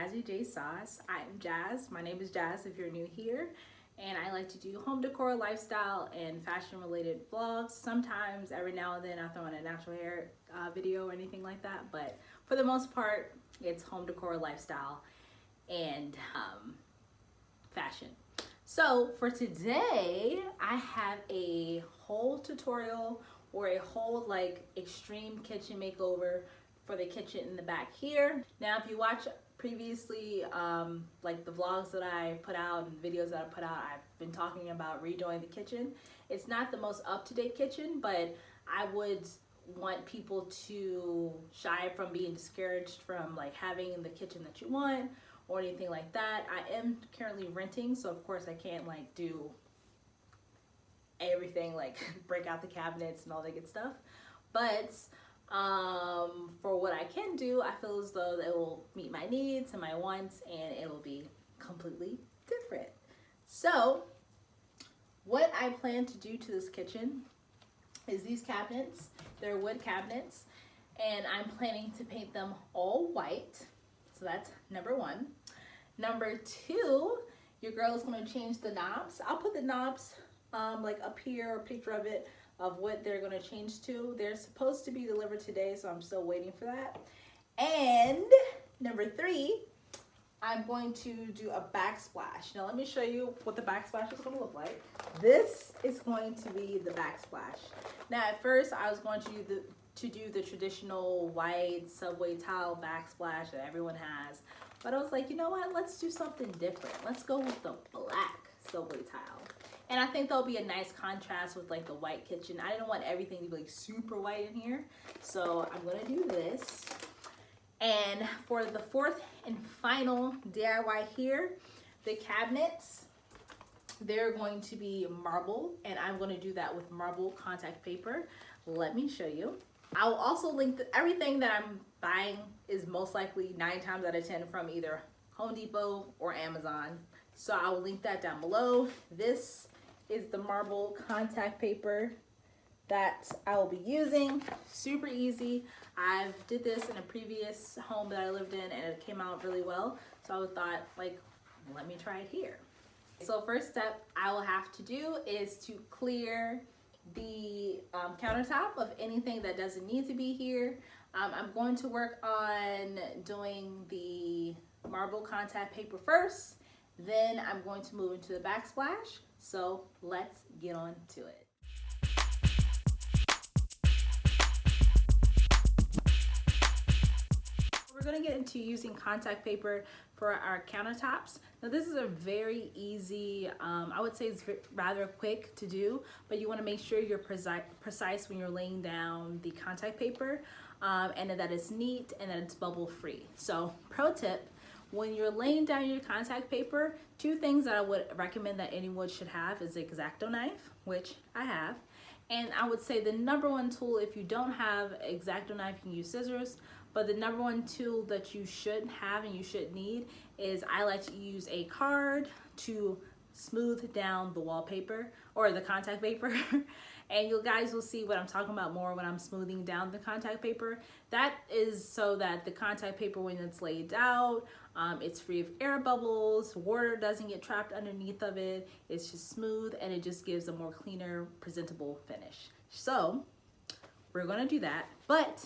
Jazzy J Sauce. I'm Jazz. My name is Jazz if you're new here. And I like to do home decor, lifestyle, and fashion related vlogs. Sometimes, every now and then, I throw in a natural hair video or anything like that. But for the most part, it's home decor, lifestyle, and fashion. So for today, I have a whole tutorial or a whole like extreme kitchen makeover for the kitchen in the back here. Now, if you watch previously like the vlogs that I put out and videos that I put out, I've been talking about redoing the kitchen. It's not the most up-to-date kitchen, but I would want people to shy from being discouraged from like having the kitchen that you want or anything like that. I am currently renting, so of course I can't like do everything, like break out the cabinets and all that good stuff. But for what I can do, I feel as though it will meet my needs and my wants, and it will be completely different. So what I plan to do to this kitchen is these cabinets. They're wood cabinets, and I'm planning to paint them all white. So that's number one. Number two, your girl is going to change the knobs. I'll put the knobs like up here, a picture of it, of what they're going to change to. They're supposed to be delivered today, so I'm still waiting for that. And number three, I'm going to do a backsplash. Now let me show you what the backsplash is going to look like. This is going to be the backsplash. Now at first I was going to do the traditional white subway tile backsplash that everyone has, but I was like, you know what, let's do something different. Let's go with the black subway tile. And I think that'll be a nice contrast with like the white kitchen. I didn't want everything to be like super white in here, so I'm gonna do this. And for the fourth and final DIY here, the cabinets, they're going to be marble, and I'm going to do that with marble contact paper. Let me show you. I'll also link everything that I'm buying is most likely 9 times out of 10 from either Home Depot or Amazon. So I will link that down below. This is the marble contact paper that I will be using. Super easy. I did this in a previous home that I lived in, and it came out really well. So I thought, like, let me try it here. So first step I will have to do is to clear the countertop of anything that doesn't need to be here. I'm going to work on doing the marble contact paper first, then I'm going to move into the backsplash. So let's get on to it. We're going to get into using contact paper for our countertops. Now this is a very easy, I would say it's rather quick to do, but you want to make sure you're precise when you're laying down the contact paper, and that it's neat and that it's bubble free. So pro tip, when you're laying down your contact paper, 2 things that I would recommend that anyone should have is an X-Acto knife, which I have. And I would say the number 1 tool, if you don't have an X-Acto knife, you can use scissors. But the number 1 tool that you should have and you should need is I like to use a card to smooth down the wallpaper or the contact paper. And you guys will see what I'm talking about more when I'm smoothing down the contact paper. That is so that the contact paper, when it's laid out, it's free of air bubbles, water doesn't get trapped underneath of it. It's just smooth, and it just gives a more cleaner, presentable finish. So we're gonna do that, but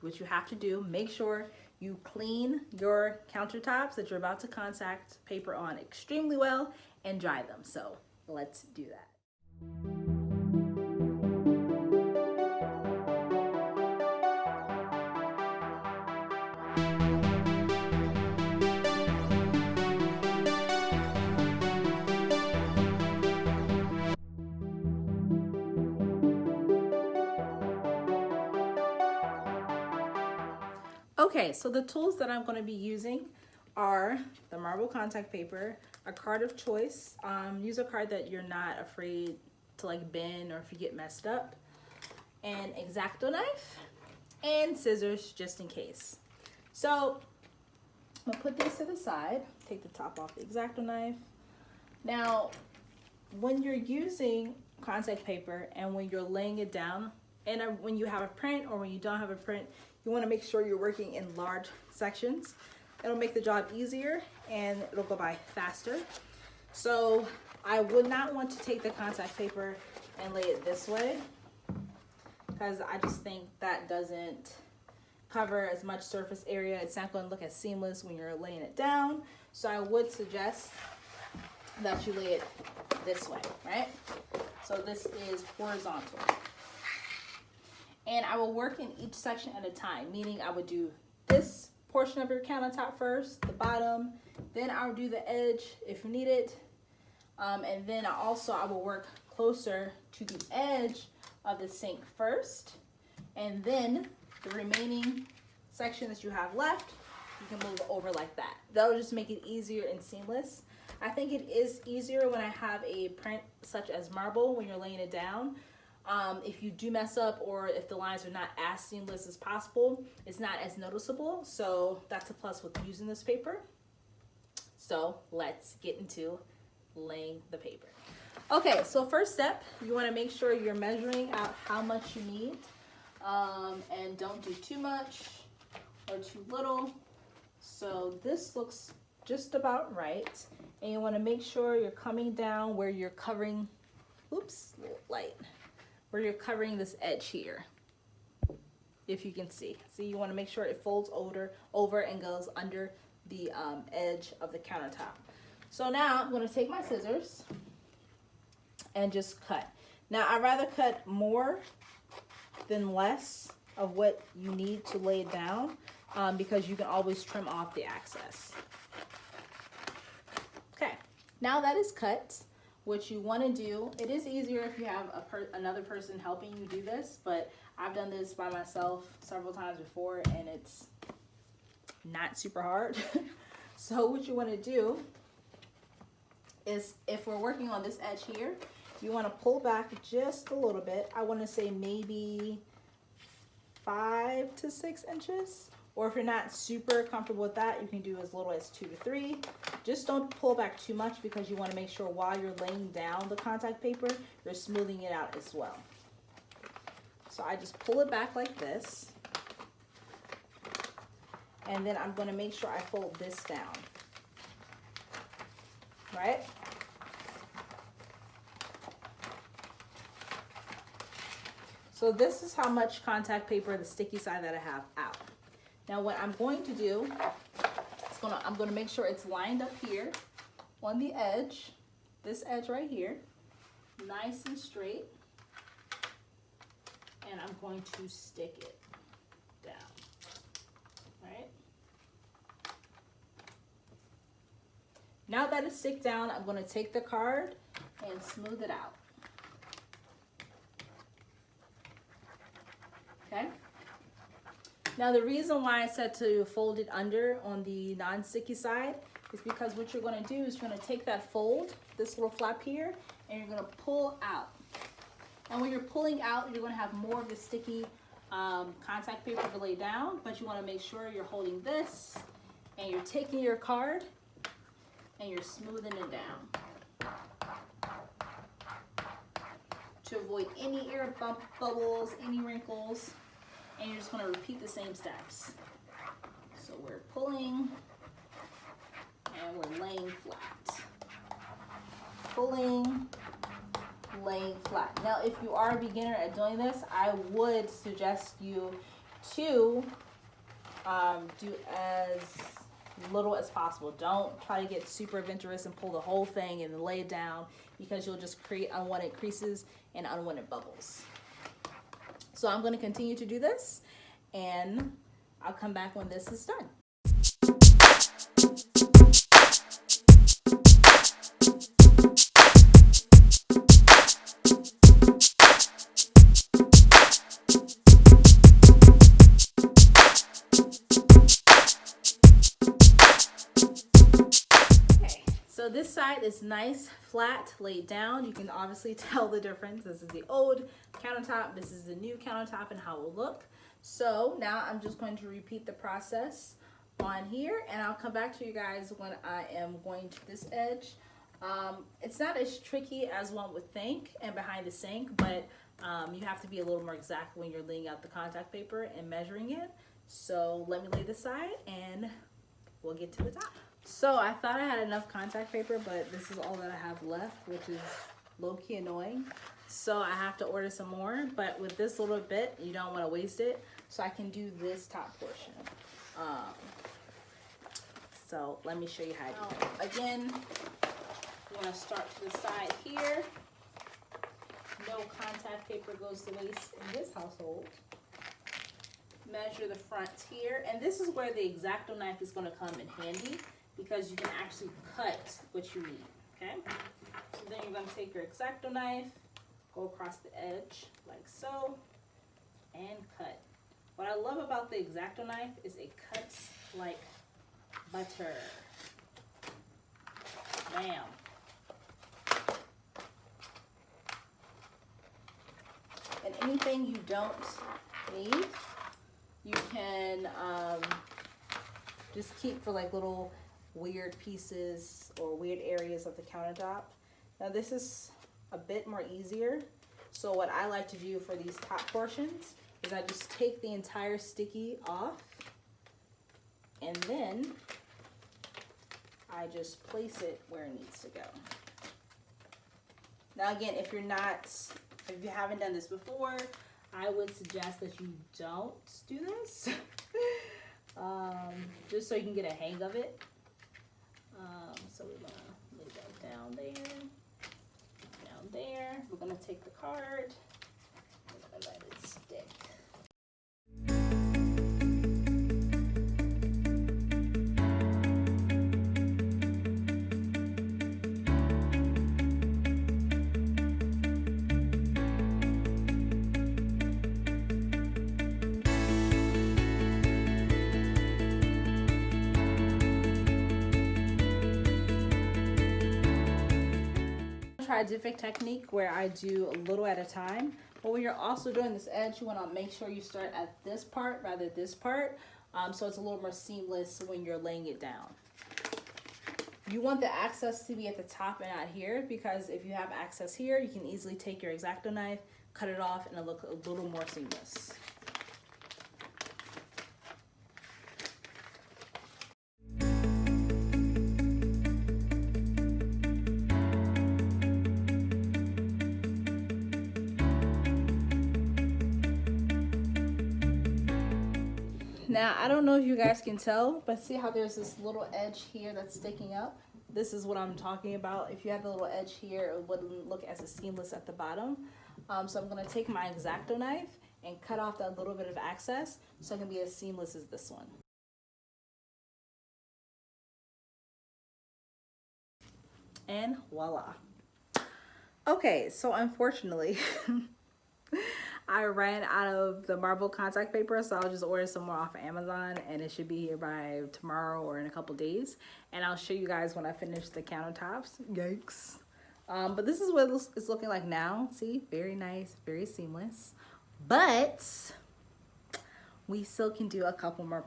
what you have to do, make sure you clean your countertops that you're about to contact paper on extremely well and dry them. So let's do that. Okay, so the tools that I'm going to be using are the marble contact paper, a card of choice. Use a card that you're not afraid to like bend or if you get messed up, an X-Acto knife, and scissors just in case. So I'm gonna put this to the side, take the top off the X-Acto knife. Now, when you're using contact paper and when you're laying it down, and when you have a print or when you don't have a print, you want to make sure you're working in large sections. It'll make the job easier and it'll go by faster. So I would not want to take the contact paper and lay it this way, because I just think that doesn't cover as much surface area. It's not going to look as seamless when you're laying it down. So I would suggest that you lay it this way, right? So this is horizontal. And I will work in each section at a time, meaning I would do this portion of your countertop first, the bottom, then I'll do the edge if you need it. And then I will work closer to the edge of the sink first, and then the remaining section that you have left, you can move over like that. That'll just make it easier and seamless. I think it is easier when I have a print such as marble when you're laying it down. If you do mess up, or if the lines are not as seamless as possible, it's not as noticeable. So that's a plus with using this paper. So let's get into laying the paper. Okay, so first step, you want to make sure you're measuring out how much you need, and don't do too much or too little. So this looks just about right, and you want to make sure you're coming down where you're covering, oops, a little light, where you're covering this edge here, if you can see. So you want to make sure it folds over and goes under the edge of the countertop. So now I'm going to take my scissors and just cut. Now I'd rather cut more than less of what you need to lay it down, because you can always trim off the excess. Okay, now that is cut, what you want to do, it is easier if you have another person helping you do this, but I've done this by myself several times before and it's not super hard. So what you want to do is, if we're working on this edge here, you want to pull back just a little bit. I want to say maybe 5 to 6 inches. Or if you're not super comfortable with that, you can do as little as 2 to 3. Just don't pull back too much, because you want to make sure while you're laying down the contact paper, you're smoothing it out as well. So I just pull it back like this. And then I'm going to make sure I fold this down. Right? So this is how much contact paper, the sticky side that I have out. Now what I'm going to do, I'm going to make sure it's lined up here on the edge, this edge right here, nice and straight. And I'm going to stick it down, right? Now that it's stick down, I'm going to take the card and smooth it out. Okay? Now the reason why I said to fold it under on the non-sticky side is because what you're going to do is you're going to take that fold, this little flap here, and you're going to pull out. And when you're pulling out, you're going to have more of the sticky contact paper to lay down, but you want to make sure you're holding this and you're taking your card and you're smoothing it down to avoid any air bubbles, any wrinkles. And you're just going to repeat the same steps. So we're pulling and we're laying flat. Pulling, laying flat. Now if you are a beginner at doing this, I would suggest you to do as little as possible. Don't try to get super adventurous and pull the whole thing and lay it down, because you'll just create unwanted creases and unwanted bubbles. So I'm going to continue to do this, and I'll come back when this is done. Okay, so this side is nice, flat, laid down. You can obviously tell the difference. This is the old countertop, this is the new countertop, and how it will look. So now I'm just going to repeat the process on here, and I'll come back to you guys when I am going to this edge. It's not as tricky as one would think and behind the sink, but you have to be a little more exact when you're laying out the contact paper and measuring it. So let me lay this side and we'll get to the top. So I thought I had enough contact paper, but this is all that I have left, which is low-key annoying. So I have to order some more, but with this little bit, you don't want to waste it. So I can do this top portion. So let me show you how to do it. Again, you want to start to the side here. No contact paper goes to waste in this household. Measure the front here, and this is where the X-Acto knife is going to come in handy because you can actually cut what you need. Okay, so then you're going to take your X-Acto knife, go across the edge like so, and cut. What I love about the X-Acto knife is it cuts like butter. Bam. And anything you don't need, you can just keep for like little weird pieces or weird areas of the countertop. Now this is a bit more easier. So what I like to do for these top portions is I just take the entire sticky off, and then I just place it where it needs to go. Now again, if you haven't done this before, I would suggest that you don't do this, just so you can get a hang of it. So we're gonna lay that down there. We're gonna take the card, we're gonna let it stick. Try a different technique where I do a little at a time, but when you're also doing this edge, you want to make sure you start at this part rather than this part, so it's a little more seamless when you're laying it down. You want the access to be at the top and not here, because if you have access here, you can easily take your X-Acto knife, cut it off, and it'll look a little more seamless. Now, I don't know if you guys can tell, but see how there's this little edge here that's sticking up? This is what I'm talking about. If you have the little edge here, it wouldn't look as seamless at the bottom. So I'm gonna take my X-Acto knife and cut off that little bit of excess so it can be as seamless as this one. And voila. Okay, so unfortunately, I ran out of the marble contact paper, so I'll just order some more off of Amazon, and it should be here by tomorrow or in a couple days. And I'll show you guys when I finish the countertops. Yikes. But this is what it's looking like now. See, very nice, very seamless. But we still can do a couple more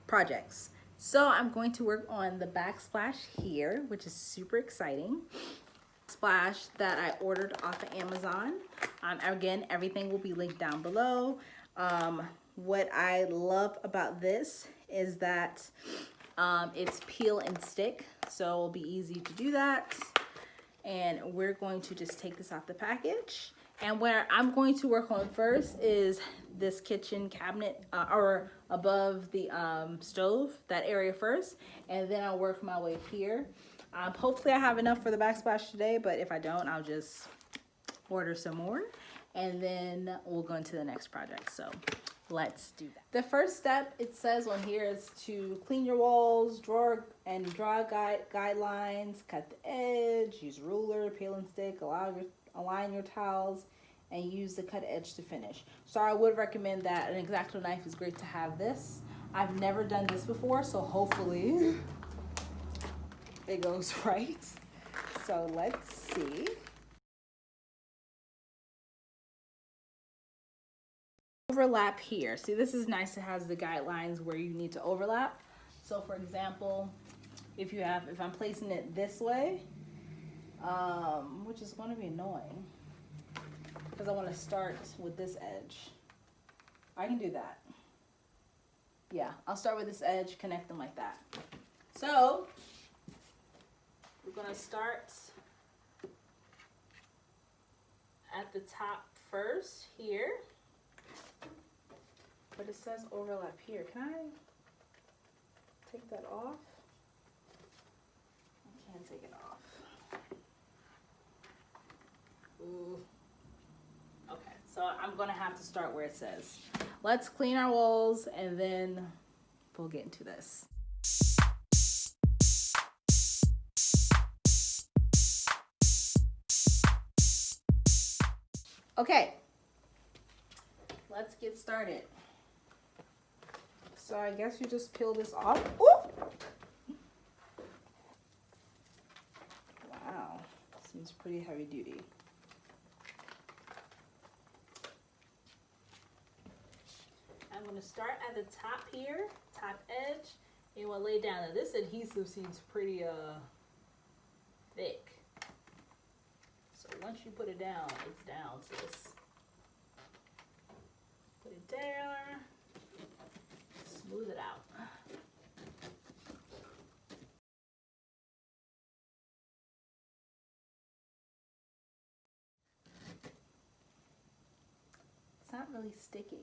projects. So I'm going to work on the backsplash here, which is super exciting. Splash that I ordered off of Amazon. Again, everything will be linked down below. What I love about this is that it's peel and stick, so it'll be easy to do that. And we're going to just take this off the package. And where I'm going to work on first is this kitchen cabinet or above the stove, that area first, and then I'll work my way here. Hopefully I have enough for the backsplash today, but if I don't, I'll just order some more, and then we'll go into the next project. So let's do that. The first step, it says on here, is to clean your walls, draw guidelines, cut the edge, use ruler, peel and stick, align your tiles, and use the cut edge to finish. So I would recommend that an X-Acto knife is great to have this. I've never done this before, so hopefully it goes right. So let's see. Overlap here. See, this is nice. It has the guidelines where you need to overlap. So for example, if I'm placing it this way, which is going to be annoying because I want to start with this edge. I can do that. Yeah, I'll start with this edge, connect them like that. So we're gonna start at the top first here, but it says overlap here. Can I take that off? I can't take it off. Ooh. Okay, so I'm gonna have to start where it says, let's clean our walls, and then we'll get into this. Okay, let's get started. So I guess you just peel this off. Ooh! Wow, seems pretty heavy duty. I'm going to start at the top here, top edge, and we'll lay down. Now this adhesive seems pretty thick. So once you put it down, it's down, sis. Put it down, smooth it out. It's not really sticking.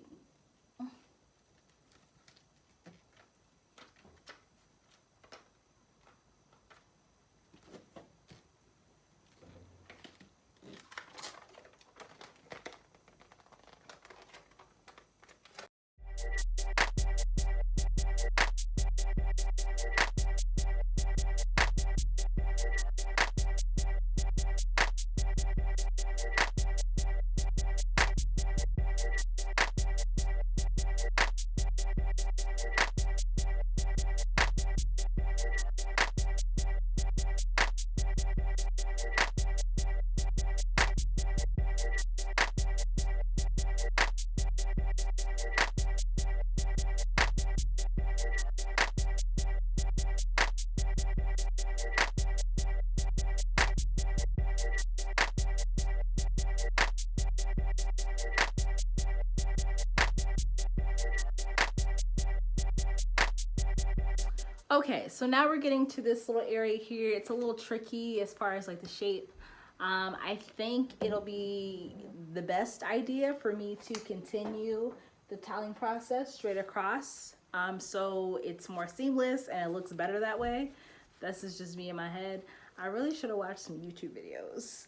Okay, so now we're getting to this little area here. It's a little tricky as far as like the shape. I think it'll be the best idea for me to continue the tiling process straight across, so it's more seamless and it looks better that way. This is just me in my head. I really should have watched some YouTube videos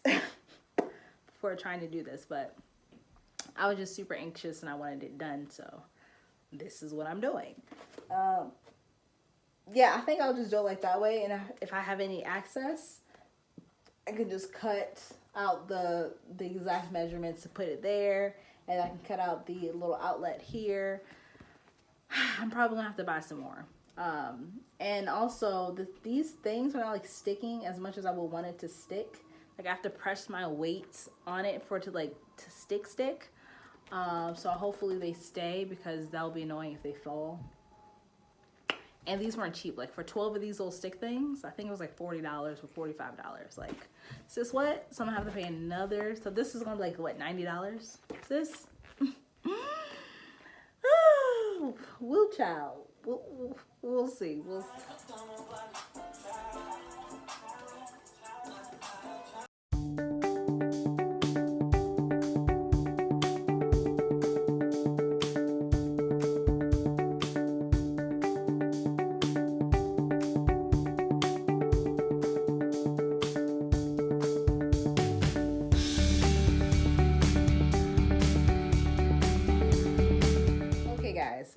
before trying to do this, but I was just super anxious and I wanted it done, so this is what I'm doing. Yeah, I think I'll just do it like that way, and if I have any access, I can just cut out the exact measurements to put it there, and I can cut out the little outlet here. I'm probably gonna have to buy some more. And also, these things are not like sticking as much as I would want it to stick. Like I have to press my weight on it for it to like to stick. So hopefully they stay, because that'll be annoying if they fall. And these weren't cheap. Like for 12 of these little stick things, I think it was like $40 or $45. Like, sis, what? So I'm gonna have to pay another. So this is gonna be like, what, $90, sis? Woo, child. We'll see. We'll see.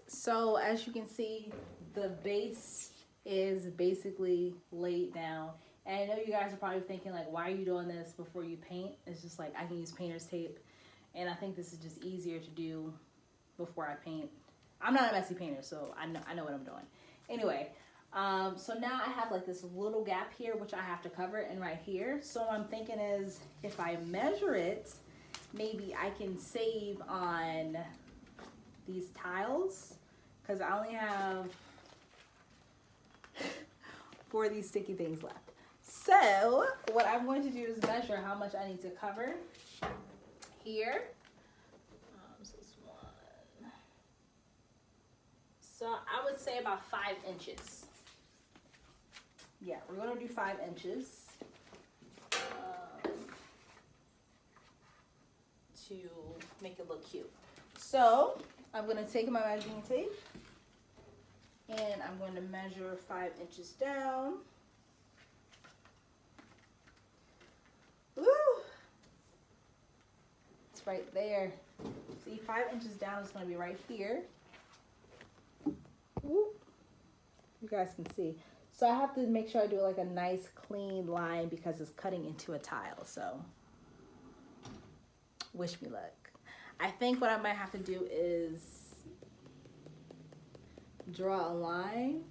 So as you can see, the base is basically laid down. And I know you guys are probably thinking like, why are you doing this before you paint? It's just like, I can use painter's tape. And I think this is just easier to do before I paint. I'm not a messy painter, so I know what I'm doing. Anyway, so now I have like this little gap here, which I have to cover, and right here. So what I'm thinking is, if I measure it, maybe I can save on these tiles, because I only have 4 of these sticky things left. So what I'm going to do is measure how much I need to cover here. So this one. So I would say about 5 inches. yeah, we're gonna do 5 inches to make it look cute. So I'm gonna take my measuring tape and I'm going to measure 5 inches down. Woo! It's right there. See, 5 inches down is going to be right here. Woo! You guys can see. So I have to make sure I do like a nice clean line because it's cutting into a tile. So wish me luck. I think what I might have to do is draw a line,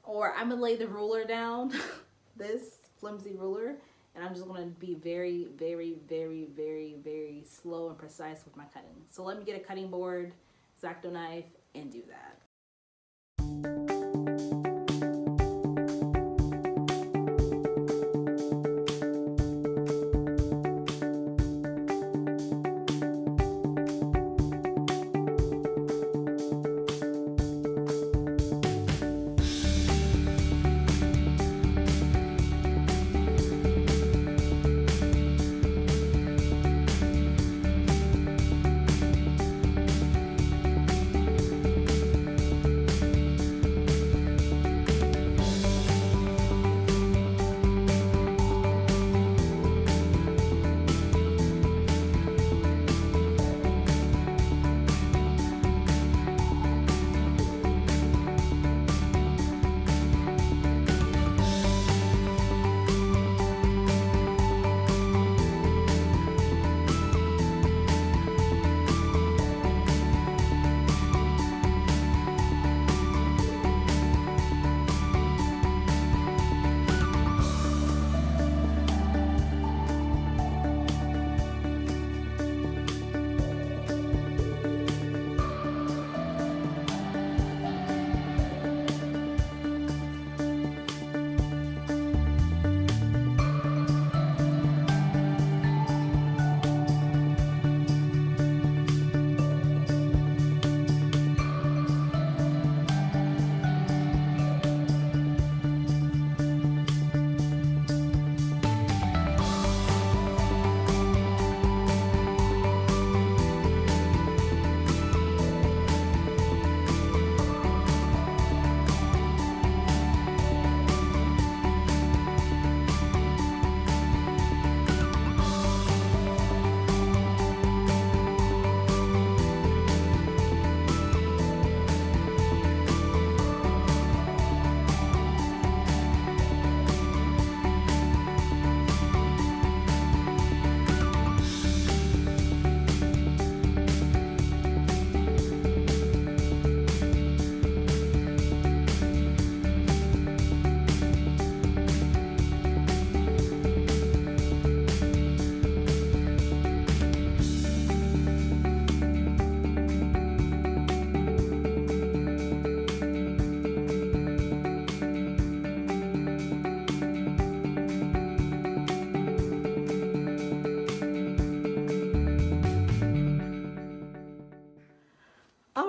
or I'm gonna lay the ruler down, this flimsy ruler, and I'm just gonna be very, very, very, very, very slow and precise with my cutting. So let me get a cutting board, X-Acto knife, and do that.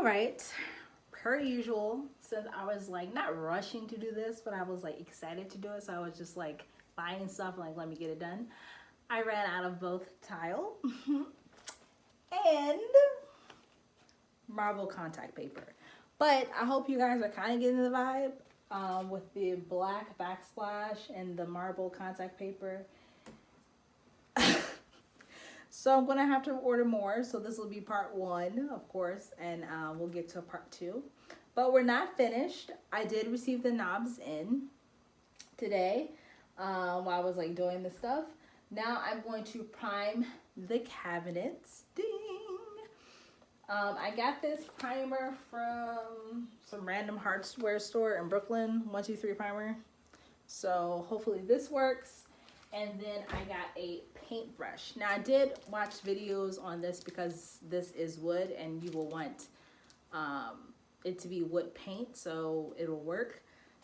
Right, per usual, since I was like not rushing to do this, but I was like excited to do it, so I was just like buying stuff like let me get it done. I ran out of both tile and marble contact paper, but I hope you guys are kind of getting the vibe with the black backsplash and the marble contact paper. So I'm gonna have to order more. So this will be part 1, of course, and we'll get to part 2. But we're not finished. I did receive the knobs in today while I was like doing this stuff. Now I'm going to prime the cabinets. Ding! I got this primer from some random hardware store in Brooklyn, 123 primer. So hopefully this works. And then I got a paintbrush. Now I did watch videos on this because this is wood and you will want it to be wood paint so it'll work.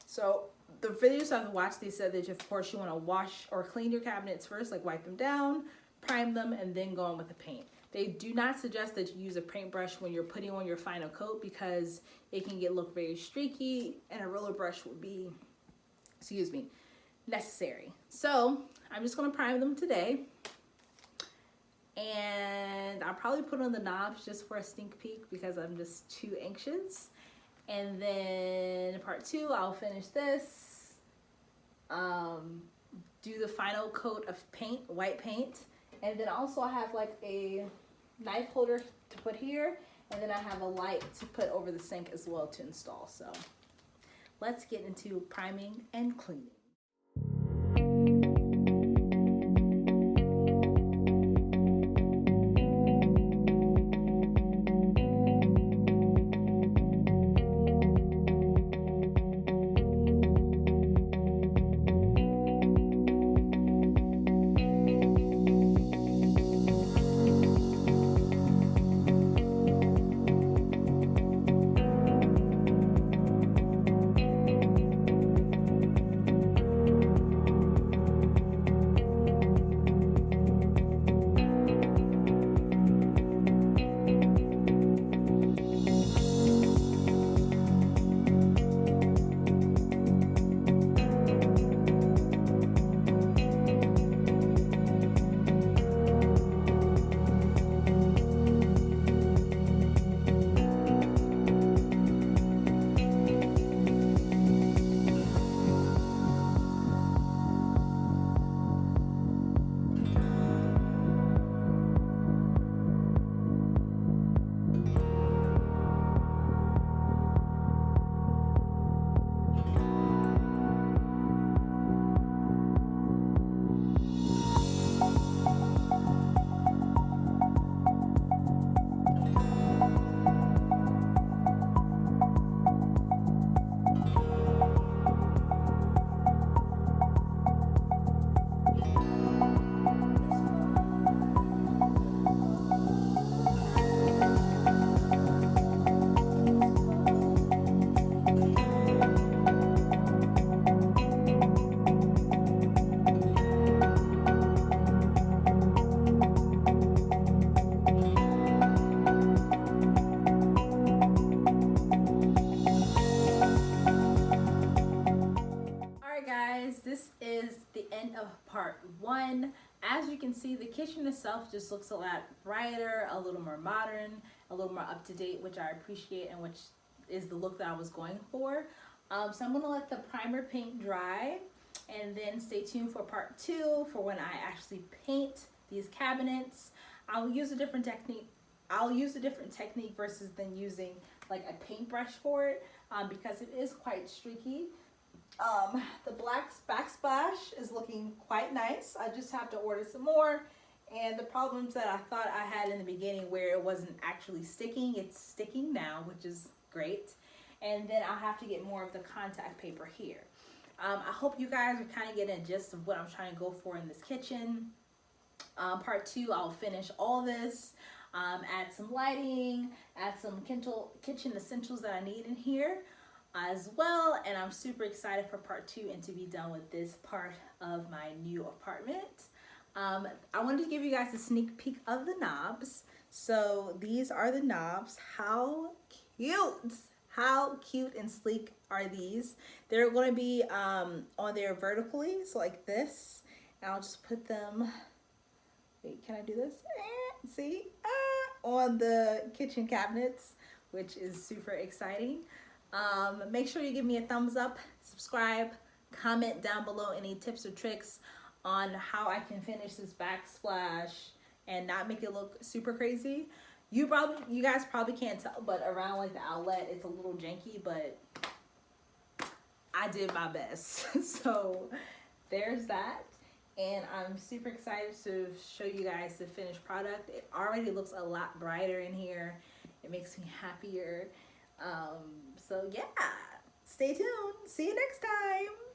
So the videos I've watched, they said that of course you want to wash or clean your cabinets first, like wipe them down, prime them, and then go on with the paint. They do not suggest that you use a paintbrush when you're putting on your final coat because it can look very streaky, and a roller brush would be, excuse me, necessary. So I'm just gonna prime them today, and I'll probably put on the knobs just for a sneak peek because I'm just too anxious. And then part 2, I'll finish this, do the final coat of paint, white paint, and then also I have like a knife holder to put here, and then I have a light to put over the sink as well to install. So let's get into priming and cleaning. This is the end of part 1. As you can see, the kitchen itself just looks a lot brighter, a little more modern, a little more up to date, which I appreciate and which is the look that I was going for. So I'm going to let the primer paint dry, and then stay tuned for part 2 for when I actually paint these cabinets. I'll use a different technique. Versus than using like a paintbrush for it, because it is quite streaky. The black backsplash is looking quite nice. I just have to order some more, and the problems that I thought I had in the beginning where it wasn't actually sticking, it's sticking now, which is great. And then I'll have to get more of the contact paper here. I hope you guys are kind of getting a gist of what I'm trying to go for in this kitchen. Part 2, I'll finish all this, add some lighting, add some kitchen essentials that I need in here as well, and I'm super excited for part 2 and to be done with this part of my new apartment. I wanted to give you guys a sneak peek of the knobs. So these are the knobs. How cute and sleek are these? They're going to be on there vertically, so like this, and I'll just put them, wait, can I do this? See, on the kitchen cabinets, which is super exciting. Make sure you give me a thumbs up, subscribe, comment down below any tips or tricks on how I can finish this backsplash and not make it look super crazy. You guys probably can't tell, but around like the outlet, it's a little janky, but I did my best. So there's that. And I'm super excited to show you guys the finished product. It already looks a lot brighter in here. It makes me happier. So yeah, stay tuned. See you next time.